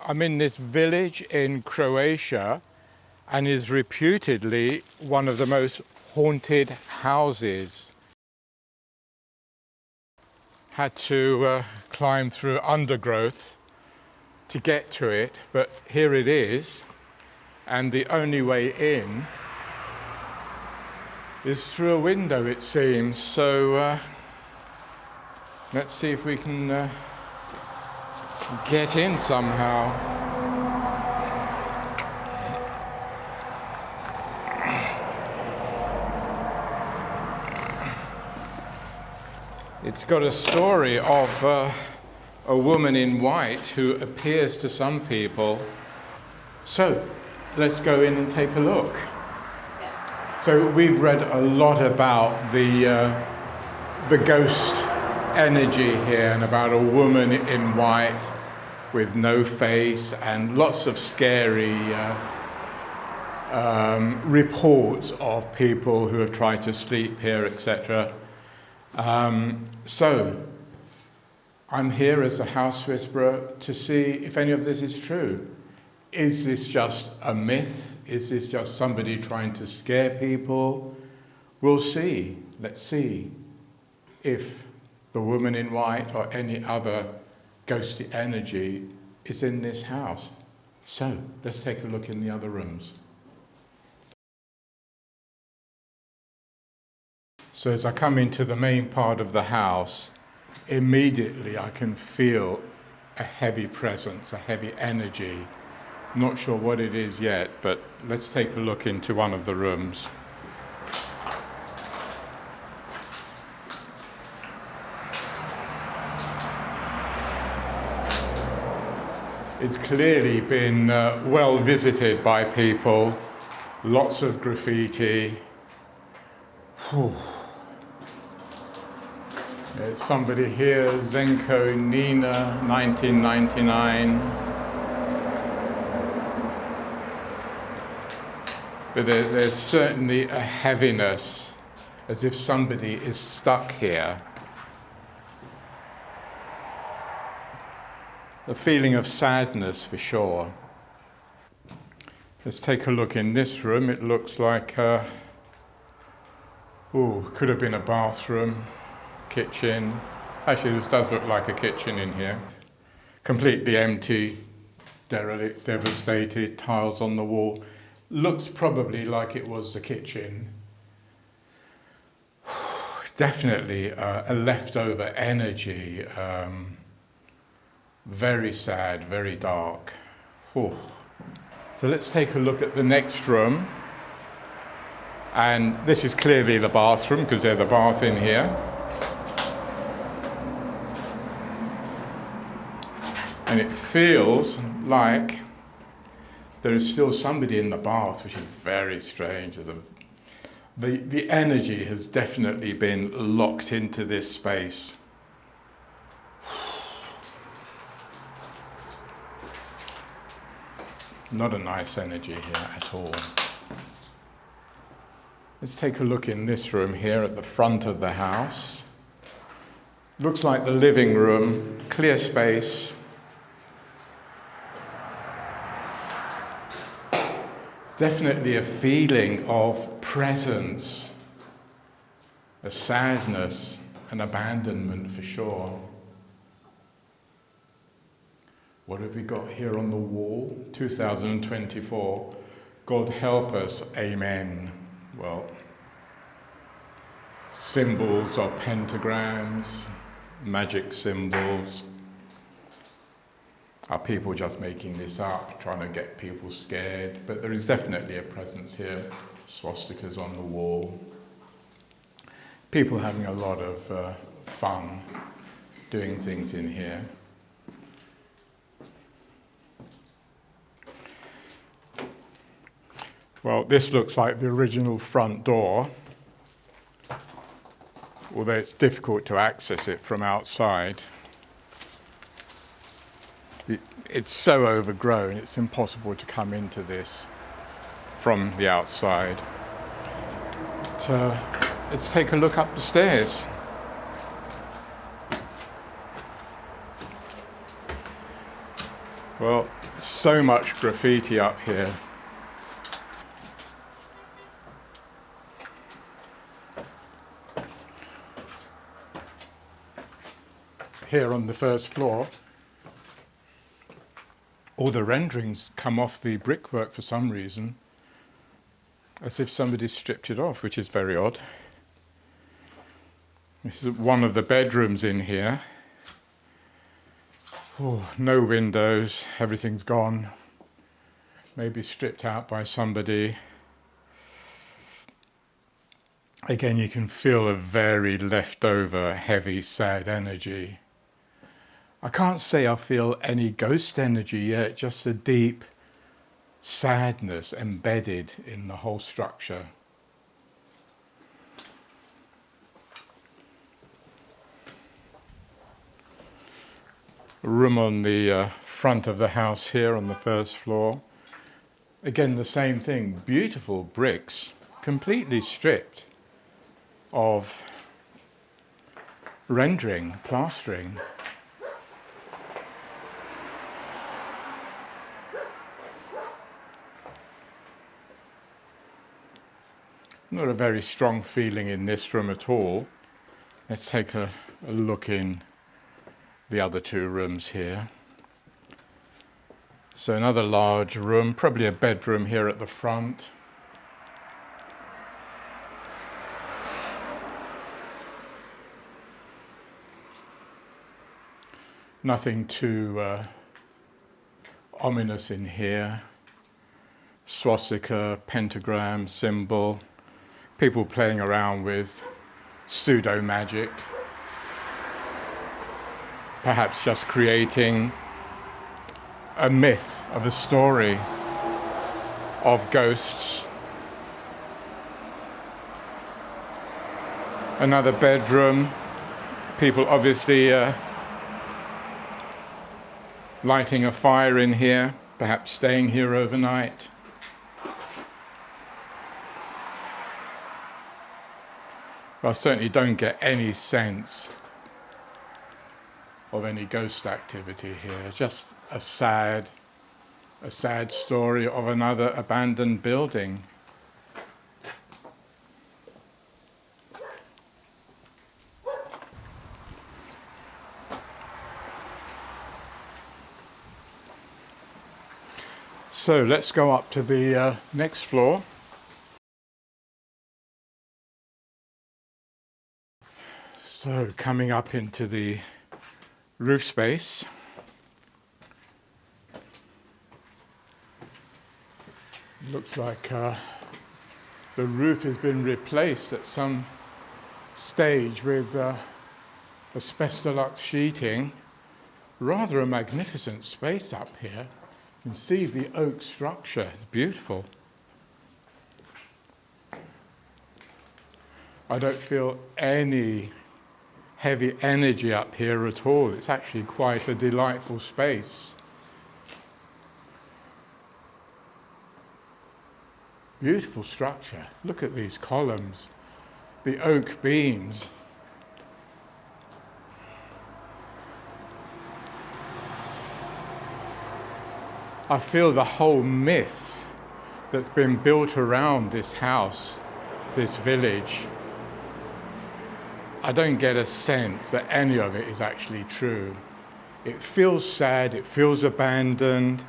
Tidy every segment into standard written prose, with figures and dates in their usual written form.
I'm in this village in Croatia and is reputedly one of the most haunted houses. Had to climb through undergrowth to get to it, but here it is, and the only way in is through a window, it seems. So let's see if we can get in somehow. It's got a story of a woman in white who appears to some people. So let's go in and take a look. Yeah. So we've read a lot about the ghost energy here and about a woman in white with no face and lots of scary reports of people who have tried to sleep here, etc. So I'm here as a house whisperer to see if any of this is true. Is this just a myth? Is this just somebody trying to scare people? We'll see. Let's see if the woman in white or any other ghostly energy is in this house. So let's take a look in the other rooms. So as I come into the main part of the house, immediately I can feel a heavy presence, a heavy energy. Not sure what it is yet, but let's take a look into one of the rooms. It's clearly been well visited by people, lots of graffiti. Whew. There's somebody here, Zenko Nina, 1999. But there's certainly a heaviness, as if somebody is stuck here. A feeling of sadness for sure. Let's take a look in this room. It looks like, could have been a bathroom, kitchen. Actually, this does look like a kitchen in here. Completely empty, derelict, devastated, tiles on the wall. Looks probably like it was the kitchen. Definitely a leftover energy. Very sad, very dark. Whew. So let's take a look at the next room. And this is clearly the bathroom, because there's a bath in here. And it feels like there is still somebody in the bath, which is very strange. The energy has definitely been locked into this space. Not a nice energy here at all. Let's take a look in this room here at the front of the house. Looks like the living room, clear space. Definitely a feeling of presence, a sadness, an abandonment for sure. What have we got here on the wall? 2024. God help us, amen. Well, symbols of pentagrams, magic symbols. Are people just making this up, trying to get people scared? But there is definitely a presence here. Swastikas on the wall. People having a lot of fun doing things in here. Well, this looks like the original front door, although it's difficult to access it from outside. It's so overgrown, it's impossible to come into this from the outside. But, let's take a look up the stairs. Well, So much graffiti up here. Here on the first floor, all the renderings come off the brickwork for some reason, as if somebody stripped it off, which is very odd. This is one of the bedrooms in here. Oh, no windows, everything's gone. Maybe stripped out by somebody. Again, you can feel a very leftover, heavy, sad energy. I can't say I feel any ghost energy yet, just a deep sadness embedded in the whole structure. A room on the front of the house here on the first floor. Again, the same thing, beautiful bricks, completely stripped of rendering, plastering. Not a very strong feeling in this room at all. Let's take a look in the other two rooms here. So another large room, probably a bedroom here at the front. Nothing too ominous in here. Swastika, pentagram, symbol. People playing around with pseudo magic. Perhaps just creating a myth of a story of ghosts. Another bedroom. People obviously lighting a fire in here, perhaps staying here overnight. I certainly don't get any sense of any ghost activity here. Just a sad story of another abandoned building. So let's go up to the next floor. So coming up into the roof space. Looks like the roof has been replaced at some stage with asbestolux sheeting. Rather a magnificent space up here. You can see the oak structure, it's beautiful. I don't feel any heavy energy up here at all. It's actually quite a delightful space. Beautiful structure. Look at these columns, the oak beams. I feel the whole myth that's been built around this house, this village, I don't get a sense that any of it is actually true. It feels sad, it feels abandoned,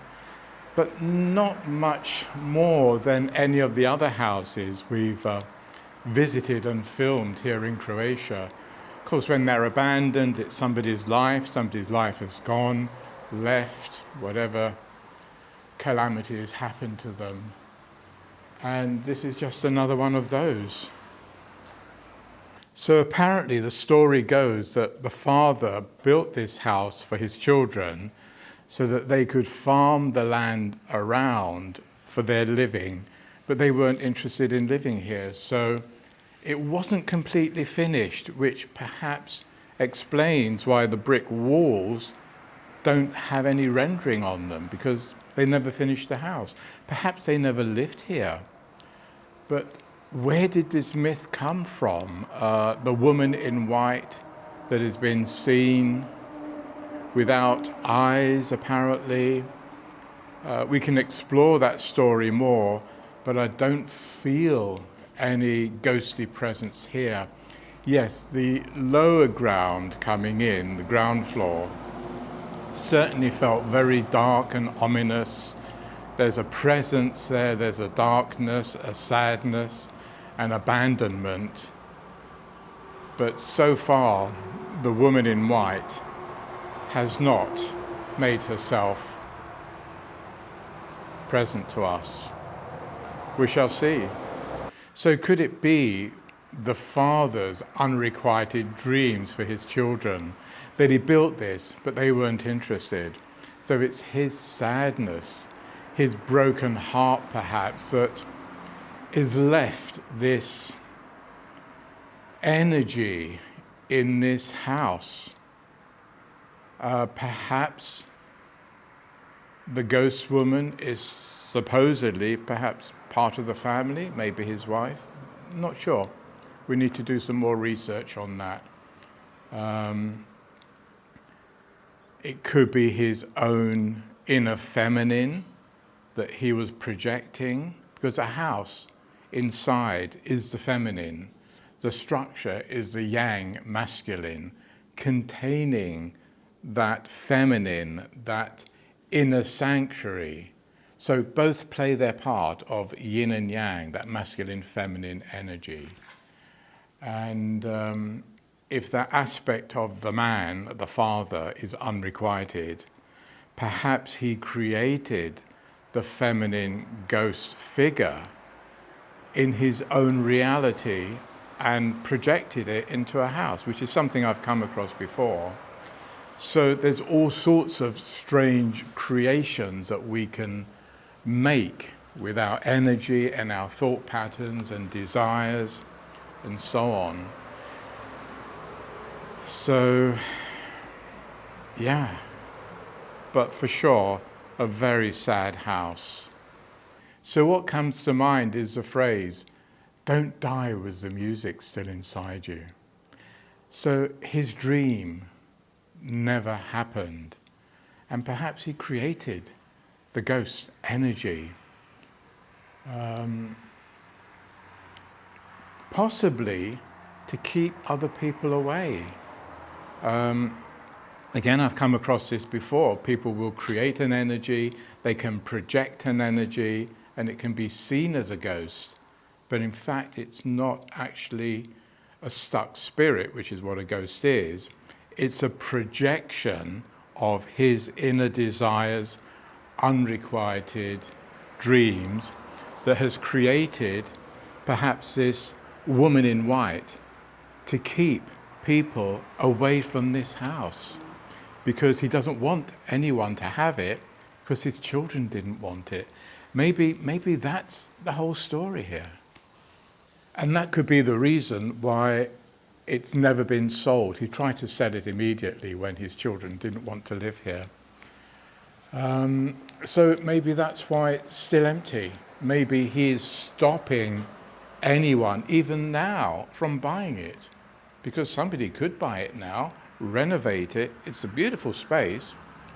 but not much more than any of the other houses we've visited and filmed here in Croatia. Of course, when they're abandoned, it's somebody's life has gone, left, whatever calamity has happened to them. And this is just another one of those. So apparently the story goes that the father built this house for his children so that they could farm the land around for their living, but they weren't interested in living here. So it wasn't completely finished, which perhaps explains why the brick walls don't have any rendering on them, because they never finished the house. Perhaps they never lived here. But where did this myth come from? The woman in white that has been seen without eyes, apparently. We can explore that story more, but I don't feel any ghostly presence here. Yes, the lower ground coming in, the ground floor, certainly felt very dark and ominous. There's a presence there, there's a darkness, a sadness, an abandonment. But so far, the woman in white has not made herself present to us. We shall see. So could it be the father's unrequited dreams for his children, that he built this, but they weren't interested? So it's his sadness, his broken heart perhaps, that is left this energy in this house. Perhaps the ghost woman is supposedly perhaps part of the family, maybe his wife. Not sure. We need to do some more research on that. It could be his own inner feminine that he was projecting, because a house inside is the feminine. The structure is the yang, masculine, containing that feminine, that inner sanctuary. So both play their part of yin and yang, that masculine, feminine energy. And if that aspect of the man, the father, is unrequited, perhaps he created the feminine ghost figure in his own reality and projected it into a house, which is something I've come across before. So there's all sorts of strange creations that we can make with our energy and our thought patterns and desires and so on. So, yeah, but for sure, a very sad house. So what comes to mind is the phrase, "Don't die with the music still inside you." So his dream never happened, and perhaps he created the ghost energy, possibly to keep other people away. Again, I've come across this before. People will create an energy, they can project an energy, and it can be seen as a ghost, but in fact it's not actually a stuck spirit, which is what a ghost is. It's a projection of his inner desires, unrequited dreams, that has created perhaps this woman in white to keep people away from this house, because he doesn't want anyone to have it, because his children didn't want it. Maybe that's the whole story here. And that could be the reason why it's never been sold. He tried to sell it immediately when his children didn't want to live here. So maybe that's why it's still empty. Maybe he is stopping anyone, even now, from buying it, because somebody could buy it now, renovate it. It's a beautiful space,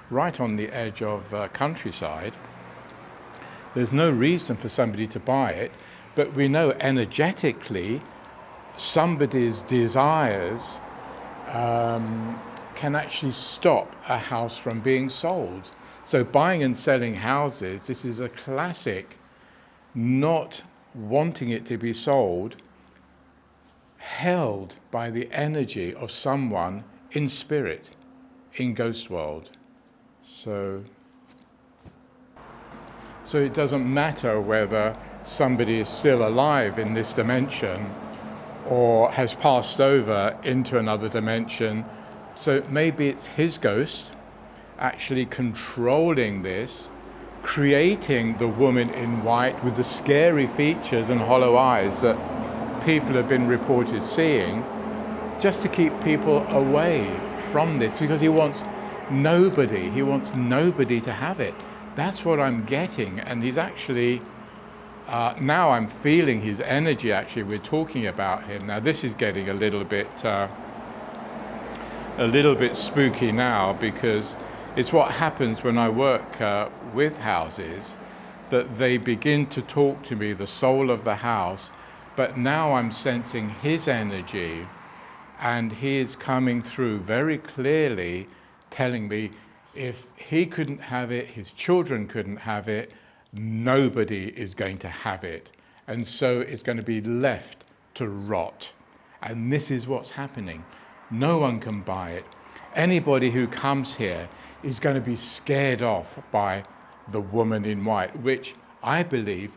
right on the edge of countryside. There's no reason for somebody to buy it, but we know energetically somebody's desires can actually stop a house from being sold. So buying and selling houses, this is a classic not wanting it to be sold, held by the energy of someone in spirit, in ghost world. So it doesn't matter whether somebody is still alive in this dimension or has passed over into another dimension. So maybe it's his ghost actually controlling this, creating the woman in white with the scary features and hollow eyes that people have been reported seeing, just to keep people away from this, because he wants nobody to have it. That's what I'm getting. And he's actually, now I'm feeling his energy actually. We're talking about him. Now this is getting a little bit spooky now, because It's what happens when I work with houses, that they begin to talk to me, the soul of the house, but now I'm sensing his energy, and he is coming through very clearly, telling me if he couldn't have it, his children couldn't have it, nobody is going to have it. And so it's going to be left to rot. And this is what's happening. No one can buy it. Anybody who comes here is going to be scared off by the woman in white, which I believe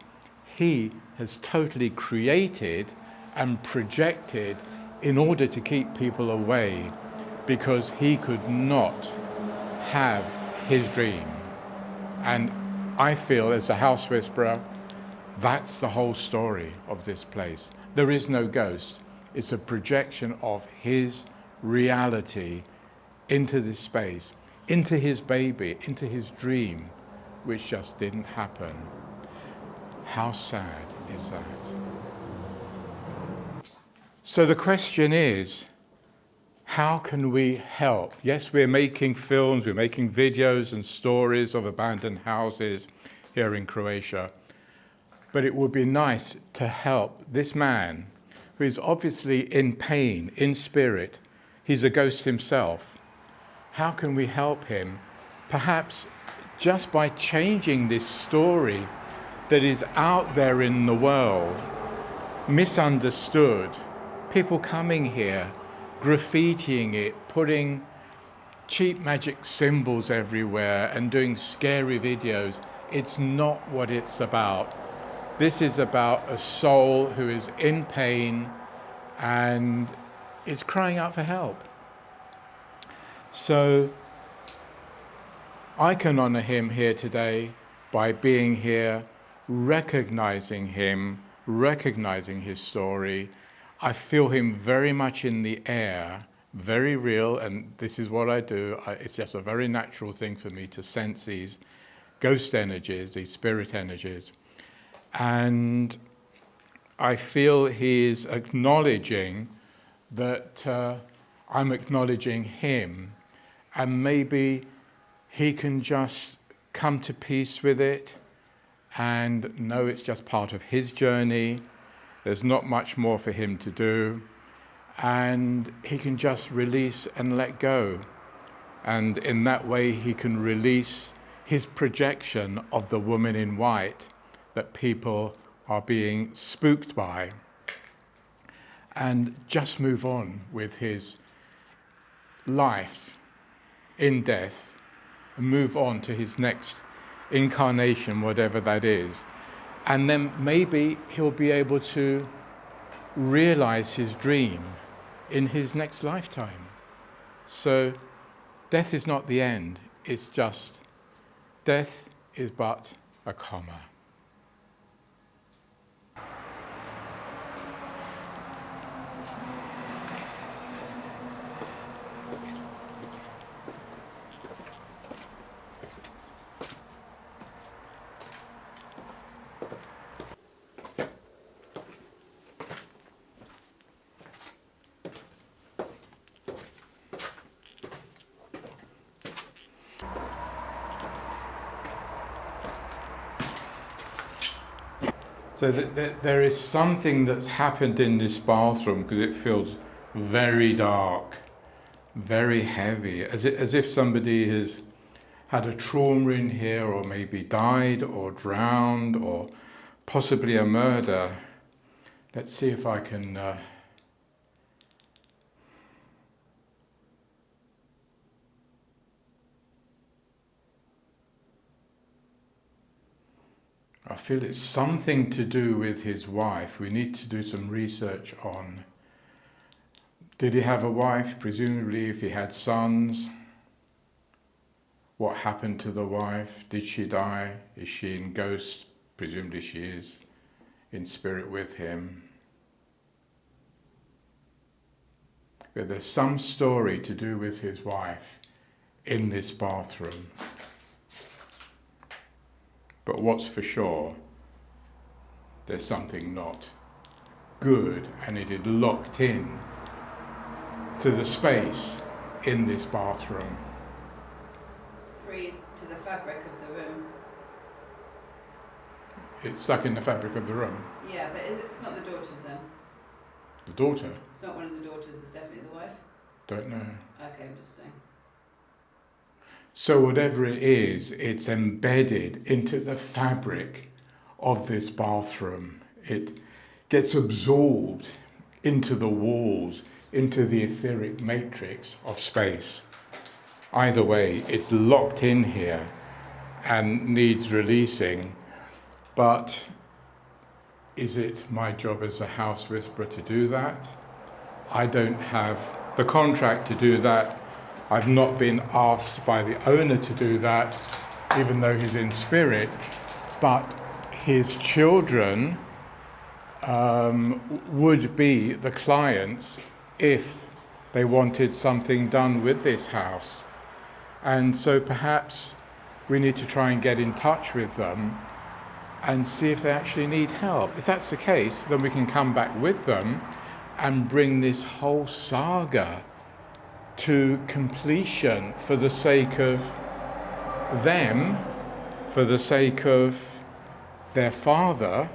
he has totally created and projected in order to keep people away, because he could not have his dream. And I feel, as a house whisperer, that's the whole story of this place. There is no ghost. It's a projection of his reality into this space, into his baby, into his dream, which just didn't happen. How sad is that? So the question is, how can we help? Yes, we're making films, we're making videos and stories of abandoned houses here in Croatia, but it would be nice to help this man who is obviously in pain, in spirit. He's a ghost himself. How can we help him? Perhaps just by changing this story that is out there in the world, misunderstood, people coming here, graffitiing it, putting cheap magic symbols everywhere and doing scary videos. It's not what it's about. This is about a soul who is in pain and is crying out for help. So I can honor him here today by being here, recognizing him, recognizing his story. I feel him very much in the air, very real, and this is what I do. It's just a very natural thing for me to sense these ghost energies, these spirit energies. And I feel he is acknowledging that I'm acknowledging him, and maybe he can just come to peace with it and know it's just part of his journey. There's not much more for him to do, and he can just release and let go. And in that way, he can release his projection of the woman in white that people are being spooked by, and just move on with his life in death and move on to his next incarnation, whatever that is. And then maybe he'll be able to realize his dream in his next lifetime. So death is not the end. It's just, death is but a comma. So there is something that's happened in this bathroom, because it feels very dark, very heavy, as if somebody has had a trauma in here, or maybe died or drowned, or possibly a murder. Let's see if I can I feel it's something to do with his wife. We need to do some research on, did he have a wife? Presumably, if he had sons, what happened to the wife? Did she die? Is she in ghost? Presumably she is in spirit with him. But there's some story to do with his wife in this bathroom. But what's for sure, there's something not good, and it is locked in to the space in this bathroom. freeze to the fabric of the room. It's stuck in the fabric of the room. Yeah, but it's not the daughter's then? The daughter? It's not one of the daughters, it's definitely the wife? Don't know. Okay, I'm just saying. So whatever it is, it's embedded into the fabric of this bathroom. It gets absorbed into the walls, into the etheric matrix of space. Either way, it's locked in here and needs releasing. But is it my job as a house whisperer to do that? I don't have the contract to do that. I've not been asked by the owner to do that, even though he's in spirit. But his children would be the clients if they wanted something done with this house. And so perhaps we need to try and get in touch with them and see if they actually need help. If that's the case, then we can come back with them and bring this whole saga to completion for the sake of them, for the sake of their father,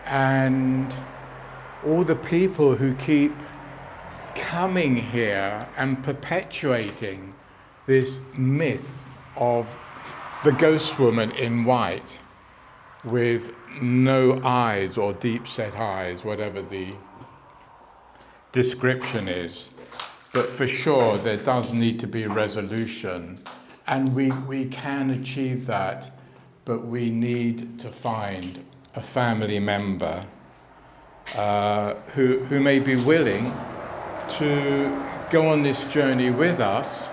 and all the people who keep coming here and perpetuating this myth of the ghost woman in white with no eyes or deep set eyes, whatever the description is. But for sure, there does need to be resolution, and we can achieve that, but we need to find a family member who may be willing to go on this journey with us.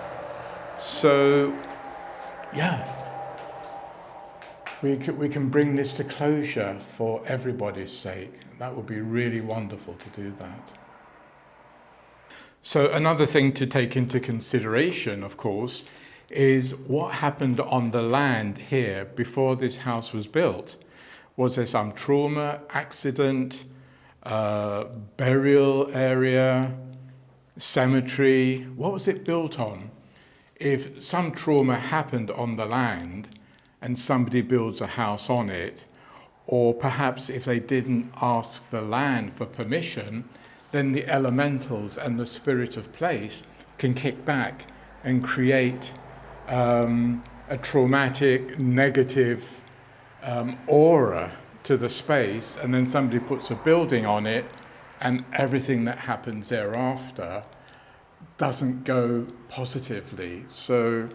So, yeah, we can bring this to closure for everybody's sake. That would be really wonderful to do that. So another thing to take into consideration, of course, is what happened on the land here before this house was built. Was there some trauma, accident, burial area, cemetery? What was it built on? If some trauma happened on the land and somebody builds a house on it, or perhaps if they didn't ask the land for permission, then the elementals and the spirit of place can kick back and create a traumatic, negative aura to the space, and then somebody puts a building on it, and everything that happens thereafter doesn't go positively. So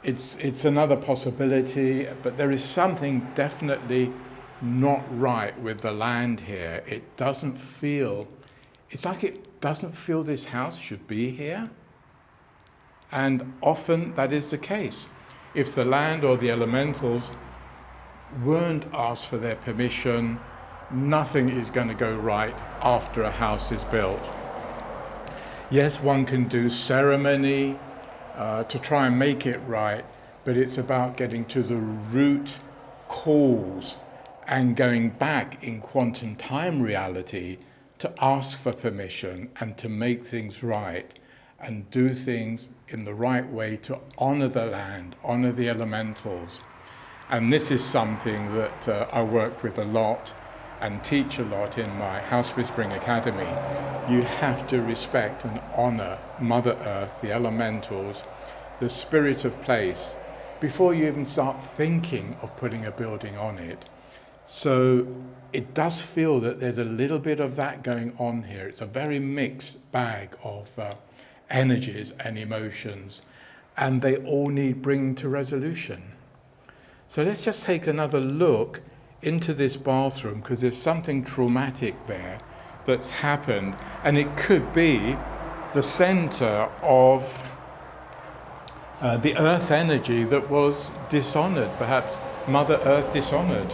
it's another possibility, but there is something definitely not right with the land here. It doesn't feel, it's like it doesn't feel this house should be here. And often that is the case. If the land or the elementals weren't asked for their permission, nothing is going to go right after a house is built. Yes, one can do ceremony to try and make it right, but it's about getting to the root cause and going back in quantum time reality to ask for permission and to make things right and do things in the right way to honor the land, honor the elementals. And this is something that I work with a lot and teach a lot in my House Whispering Academy. You have to respect and honor Mother Earth, the elementals, the spirit of place, before you even start thinking of putting a building on it. So it does feel that there's a little bit of that going on here. It's a very mixed bag of energies and emotions, and they all need bringing to resolution. So let's just take another look into this bathroom, because there's something traumatic there that's happened, and it could be the center of the earth energy that was dishonored, perhaps Mother Earth dishonored.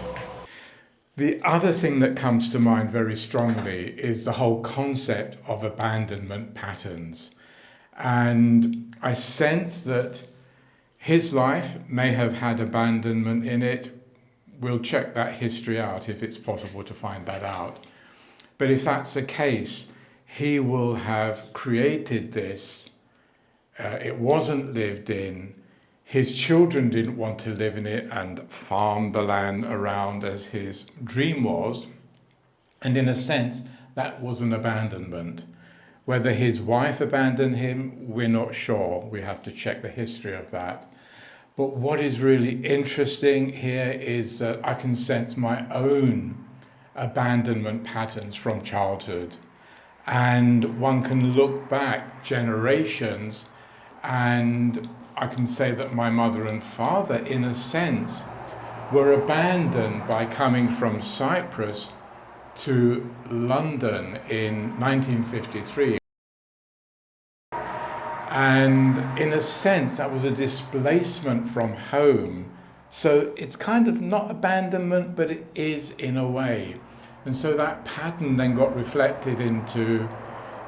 The other thing that comes to mind very strongly is the whole concept of abandonment patterns. And I sense that his life may have had abandonment in it. We'll check that history out if it's possible to find that out. But if that's the case, he will have created this. It wasn't lived in. His children didn't want to live in it and farm the land around as his dream was. And in a sense, that was an abandonment. Whether his wife abandoned him, we're not sure. We have to check the history of that. But what is really interesting here is that I can sense my own abandonment patterns from childhood. And one can look back generations, and I can say that my mother and father, in a sense, were abandoned by coming from Cyprus to London in 1953. And in a sense, that was a displacement from home. So it's kind of not abandonment, but it is in a way. And so that pattern then got reflected into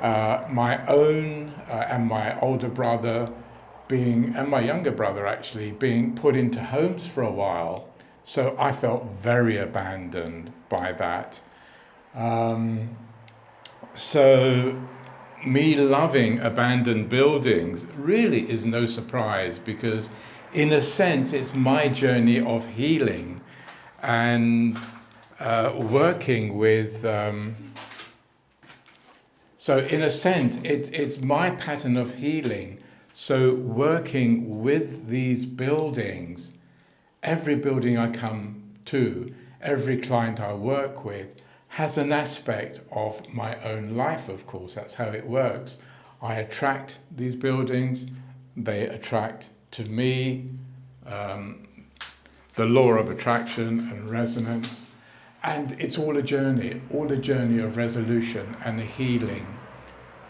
my own and my older brother and my younger brother actually, being put into homes for a while. So I felt very abandoned by that. So me loving abandoned buildings really is no surprise, because in a sense it's my journey of healing and working with, so in a sense it's my pattern of healing. So working with these buildings, every building I come to, every client I work with has an aspect of my own life, of course. That's how it works. I attract these buildings, they attract to me, the law of attraction and resonance. And it's all a journey of resolution and healing.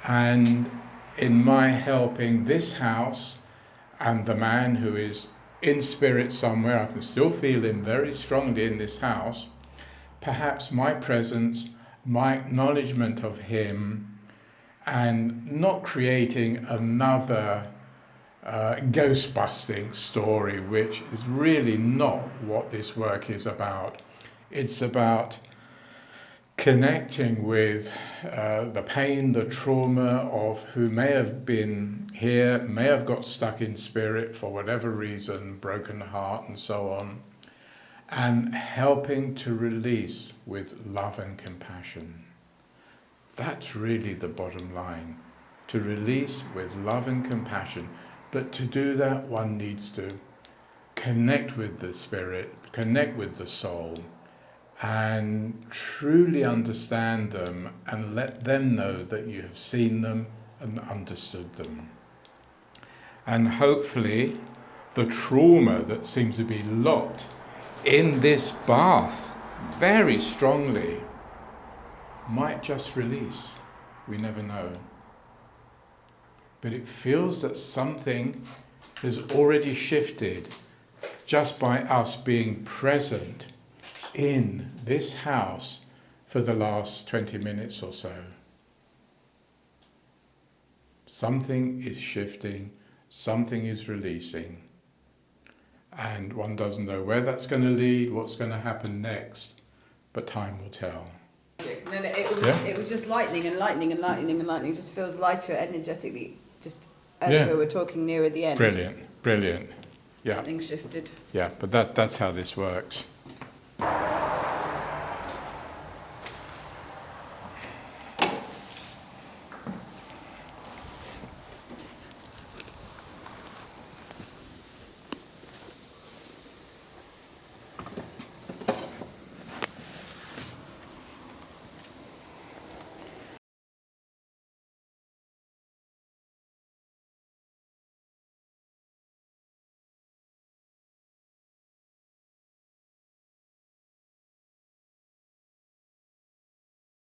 And in my helping this house and the man who is in spirit somewhere, I can still feel him very strongly in this house, perhaps my presence, my acknowledgement of him, and not creating another ghost-busting story, which is really not what this work is about. It's about connecting with the pain, the trauma of who may have been here, may have got stuck in spirit for whatever reason, broken heart and so on, and helping to release with love and compassion. That's really the bottom line, to release with love and compassion. But to do that, one needs to connect with the spirit, connect with the soul, and truly understand them and let them know that you have seen them and understood them. And hopefully the trauma that seems to be locked in this bath very strongly might just release. We never know. But it feels that something has already shifted just by us being present in this house for the last 20 minutes or so. Something is shifting, something is releasing, and one doesn't know where that's going to lead, what's going to happen next, but time will tell. No, it was just lightning and lightning and lightning and lightning. It just feels lighter energetically, just as we were talking nearer the end. Brilliant. Yeah. Something shifted. Yeah, but that's how this works.